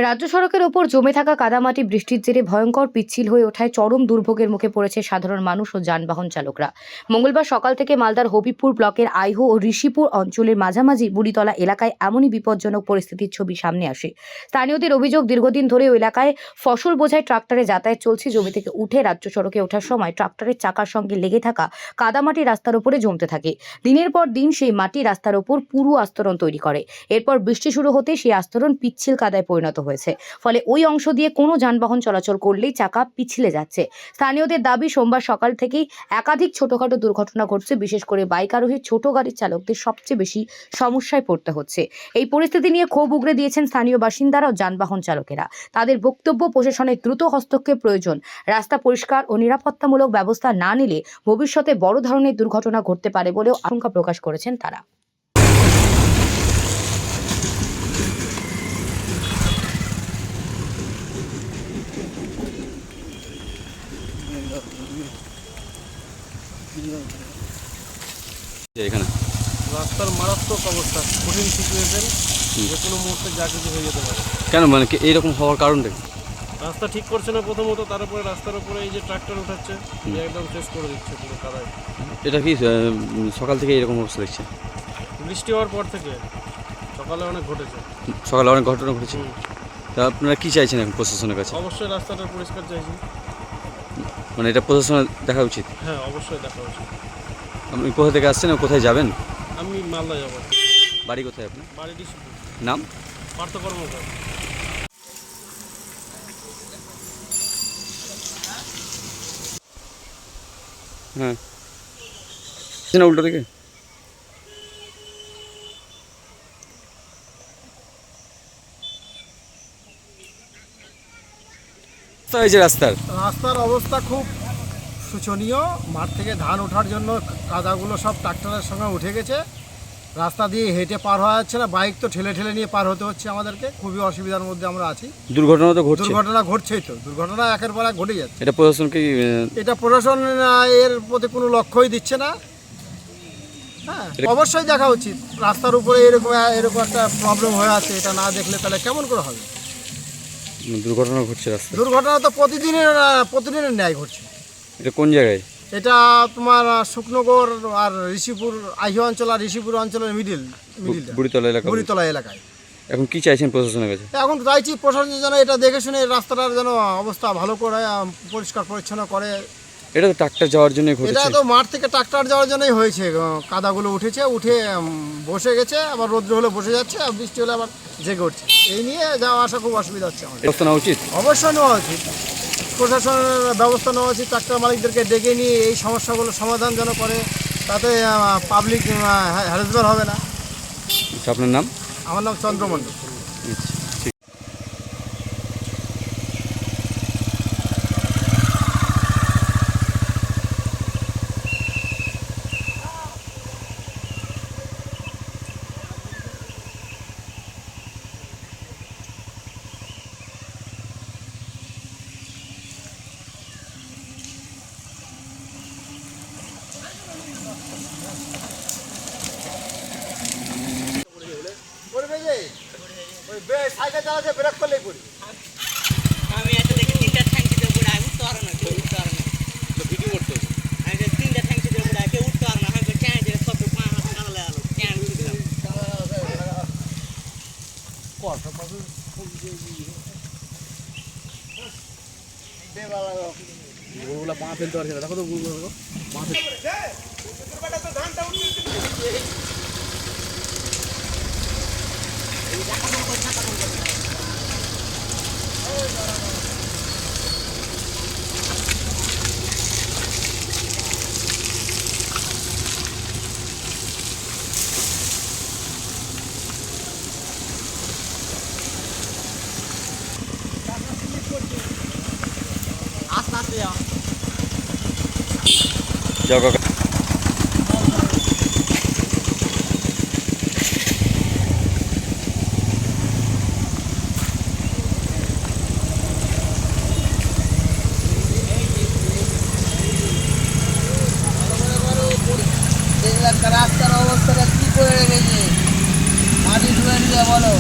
রাজ্য সড়কের ওপর জমে থাকা কাদামাটি বৃষ্টির জেরে ভয়ঙ্কর পিচ্ছিল হয়ে ওঠায় চরম দুর্ভোগের মুখে পড়েছে সাধারণ মানুষ ও যানবাহন চালকরা। মঙ্গলবার সকাল থেকে মালদার হবিবপুর ব্লকের আইহো ও ঋষিপুর অঞ্চলের মাঝামাঝি বুড়িতলা এলাকায় এমনই বিপজ্জনক পরিস্থিতির ছবি সামনে আসে। স্থানীয়দের অভিযোগ, দীর্ঘদিন ধরে ওই এলাকায় ফসল বোঝাই ট্রাক্টরে যাতায়াত চলছে। জমি থেকে উঠে রাজ্য সড়কে ওঠার সময় ট্রাক্টরের চাকার সঙ্গে লেগে থাকা কাদামাটি রাস্তার উপরে জমতে থাকে। দিনের পর দিন সেই মাটি রাস্তার ওপর পুরু আস্তরণ তৈরি করে। এরপর বৃষ্টি শুরু হতে সেই আস্তরণ পিচ্ছিল কাদায় পরিণত হয়েছে। ফলে ওই অংশ দিয়ে কোনো যানবাহন চলাচল করলেই চাকা পিছলে যাচ্ছে। স্থানীয়দের দাবি, সোমবার সকাল থেকেই একাধিক ছোটখাটো দুর্ঘটনা ঘটছে। বিশেষ করে বাইক আরোহী ছোট গাড়ির চালকদের সবচেয়ে বেশি সমস্যায় পড়তে হচ্ছে। এই পরিস্থিতি নিয়ে ক্ষোভ উগরে দিয়েছেন স্থানীয় বাসিন্দারা ও যানবাহন চালকেরা। তাদের বক্তব্য, প্রশাসনের দ্রুত হস্তক্ষেপ প্রয়োজন। রাস্তা পরিষ্কার ও নিরাপত্তামূলক ব্যবস্থা না নিলে ভবিষ্যতে বড় ধরনের দুর্ঘটনা ঘটতে পারে বলেও আশঙ্কা প্রকাশ করেছেন তারা। এখানে রাস্তার মারাত্মক অবস্থা, কঠিন সিচুয়েশন, যে কোনো মুহূর্তে যা কিছু হয়ে যেতে পারে। কেন, মানে এইরকম হওয়ার কারণটা কি? রাস্তা ঠিক করছে না প্রথমত, তার উপরে রাস্তার উপরে এই যে ট্রাক্টর উঠাচ্ছে, একদম শেষ করে দিচ্ছে পুরো কাদায়। এটা কি সকাল থেকে এরকম অবস্থা দেখছে? বৃষ্টি হওয়ার পর থেকে সকালে অনেক ঘটেছে। সকালে অনেক ঘটনা ঘটেছে। তা আপনারা কি চাইছেন এখন প্রশাসনের কাছে? অবশ্যই রাস্তাটা পরিষ্কার চাইছি। মানে এটা প্রশাসনের দেখা উচিত। হ্যাঁ, অবশ্যই দেখা উচিত। আপনি কোথা থেকে আসছেন আর কোথায় যাবেন? আমি মালদা যাব। বাড়ি কোথায় আপনার? বাড়ি ঋষিপুর। নাম? পার্থ কর্মকার। হ্যাঁ, না উল্টো দিকে। এই যে রাস্তার অবস্থা খুব শোচনীয়। মাঠ থেকে ধান ওঠার জন্য কাদাগুলো সব ট্রাক্টরের সঙ্গে উঠে গেছে। রাস্তা দিয়ে হেঁটে পার হওয়া যাচ্ছে না, বাইক তো ঠেলে ঠেলে নিয়ে পার হতে হচ্ছে আমাদেরকে। খুবই অসুবিধার মধ্যে আমরা আছি। দুর্ঘটনা তো ঘটছে। দুর্ঘটনা ঘটছেই তো, দুর্ঘটনা একের পর এক ঘটে যাচ্ছে। এটা প্রশাসনকে এটা প্রশাসন এর প্রতি কোনো লক্ষ্যই দিচ্ছে না। হ্যাঁ, অবশ্যই দেখা উচিত। রাস্তার উপরে এরকম একটা প্রবলেম হয়ে আছে, এটা না দেখলে তাহলে কেমন করে হবে? দুর্ঘটনা ঘটছে রাস্তা। দুর্ঘটনা তো প্রতিদিনের ন্যায় ঘটছে। এটা কোন জায়গায়? এটা তোমার শুকনগর আর ঋষিপুর, আইহো অঞ্চল আর ঋষিপুর অঞ্চলের বুড়িতলা এলাকায়। এখন কি চাইছেন প্রশাসনের কাছে? এখন চাইছি প্রশাসন যেন এটা দেখে শুনে রাস্তাটার যেন অবস্থা ভালো করে, পরিষ্কার পরিচ্ছন্ন করে। এটা তো ট্রাক্টর যাওয়ার জন্যই এটা ঘটেছে। তো মাঠ থেকে ট্রাক্টর যাওয়ার জন্যই হয়েছে। কাদাগুলো উঠে বসে গেছে, আবার রৌদ্র হলে বসে যাচ্ছে, আর বৃষ্টি হলে আবার জেগে উঠছে। এই নিয়ে যাওয়া আসা খুব অসুবিধা হচ্ছে আমাদের। ব্যবস্থা নেওয়া উচিত। অবশ্যই নেওয়া উচিত, প্রশাসনের ব্যবস্থা নেওয়া উচিত। ট্রাক্টর মালিকদেরকে ডেকে নিয়ে এই সমস্যাগুলো সমাধান যেন করে, তাতে পাবলিক হ্যারাসমেন্ট হবে না। আপনার নাম? আমার নাম চন্দ্রমণ্ডল। সাইকেল চালাচ্ছে, ব্রেক করলেই পড়ি। আমি এসে দেখি তিনটা ট্যাঙ্কি দিয়ে পড়ে আমি উঠতে পারো না, কেউ উঠতে পারো না। ভিডিও করতে হবে। আমি যে তিনটা ট্যাঙ্কি দিয়ে পড়ে কেউ উঠতে পারো না, আমি ট্যাঙ্কি দিয়ে সব পা হাত কামড়ে আলো ট্যাঙ্কি উঠলাম। গরুগুলা পা ফেলতে পারছে না, দেখো তো গরুগুলো পা ফেলতে। আস্তে আস্তে যাও। যাও কাকা। রাস্তার অবস্থাটা কি করে রেখেছে, মাটি ধুয়ে নিয়ে বলো।